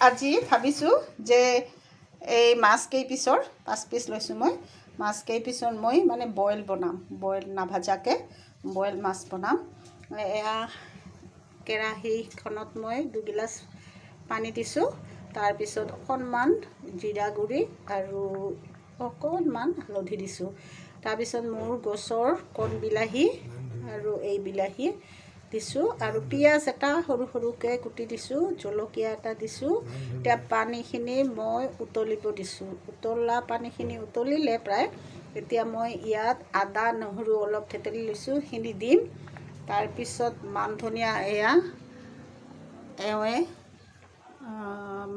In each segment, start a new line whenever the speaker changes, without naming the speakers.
আজি ভাবিছোঁ যে এই মাছ কেইপিচৰ 5 পিচ লৈছোঁ মই। মাছ কেইপিচৰ মই মানে বইল বনাম, বইল নাভাজাকৈ বইল মাছ বনাম। এয়া কেৰাহীখনত মই 2 গিলাচ পানী দিছোঁ। তাৰপিছত অকণমান জিৰা গুড়ি আৰু অকণমান হালধি দিছোঁ। তাৰপিছত মোৰ গছৰ কণ বিলাহী আৰু এই বিলাহী দিছোঁ আৰু পিঁয়াজ এটা সৰু সৰুকৈ কুটি দিছোঁ, জলকীয়া এটা দিছোঁ। এতিয়া পানীখিনি মই উতলিব দিছোঁ। পানীখিনি উতলিলে প্ৰায়, এতিয়া মই ইয়াত আদা নহৰু অলপ থেতেলি লৈছোঁ, সেইখিনি দিম। তাৰপিছত মান ধনিয়া, এওঁৱে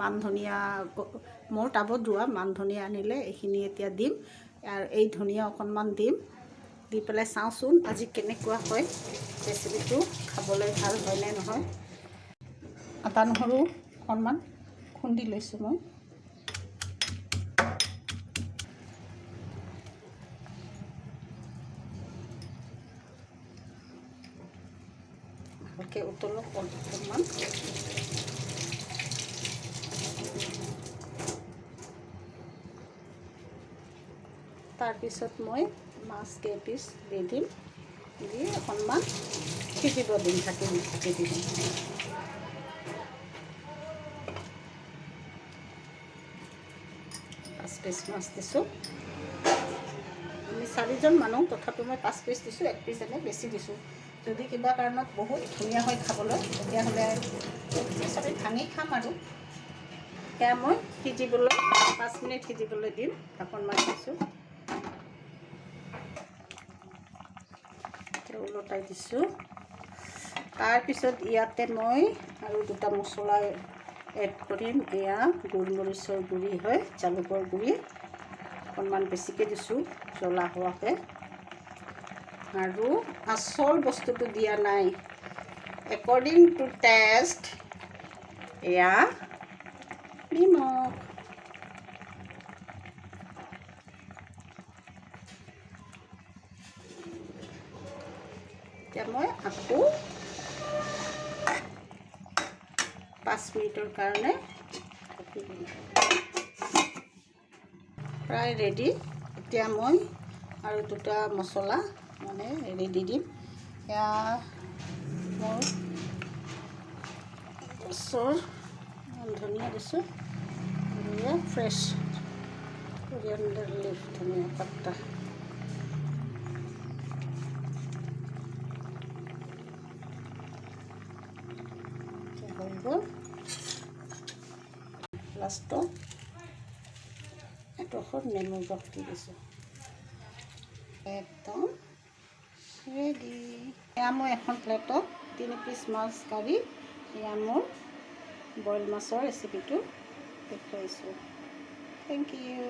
মান ধনিয়া মোৰ টাবত ৰোৱা মান ধনিয়া আনিলে এইখিনি এতিয়া দিম। আৰু এই ধনিয়া অকণমান দিম, দি পেলাই চাওঁচোন আজি কেনেকুৱা হয় ৰেচিপিটো, খাবলৈ ভাল হয়নে নহয়। আদা নহৰু অকণমান খুন্দি লৈছোঁ মই। ভালকৈ উতলক অকণমান। তাৰপিছত মই মাছ কেইপিচ দি দিম, দি অকণমান সিজিব দিম, ঢাকি দিম। 5 পিচ মাছ দিছোঁ। আমি 4জন মানুহ, তথাপিও মই 5 পিচ দিছোঁ। 1 পিচ এনে বেছি দিছোঁ। যদি কিবা কাৰণত বহুত ধুনীয়া হয় খাবলৈ, তেতিয়াহ'লে চবেই ভাঙি খাম আৰু। সেয়া মই সিজিবলৈ 5 মিনিট সিজিবলৈ দিম, ঢাকোন মাৰি দিছোঁ। ওলটাই দিছোঁ। তাৰপিছত ইয়াতে মই আৰু 2টা মছলা এড কৰিম। এয়া গোলমৰিচৰ গুড়ি হয়, জালুকৰ গুড়ি অকণমান বেছিকৈ দিছোঁ জ্বলা হোৱাকৈ। আৰু আচল বস্তুটো দিয়া নাই, একৰ্ডিং টু টেষ্ট, এয়া নিমখ। এতিয়া মই আকৌ 5 মিনিটৰ কাৰণে ঢাকি দিম। প্ৰায় ৰেডি। এতিয়া মই আৰু 2টা মছলা মানে হেৰি দি দিম। এয়া মোৰ গছৰ ধনিয়া দিছোঁ, এয়া ফ্ৰেছ কোৰিয়েণ্ডাৰ লিফ, ধনিয়া পাত্তা। হৈ গ'ল। লাষ্টত এডোখৰ নেমুৰ ৰস দি দিছোঁ। একদম ৰেডি। এয়া মই এখন প্লেটত 3 পিচ মাছ কাঢ়ি, এয়া মোৰ বইল মাছৰ ৰেচিপিটো দেখুৱাইছোঁ। Thank U.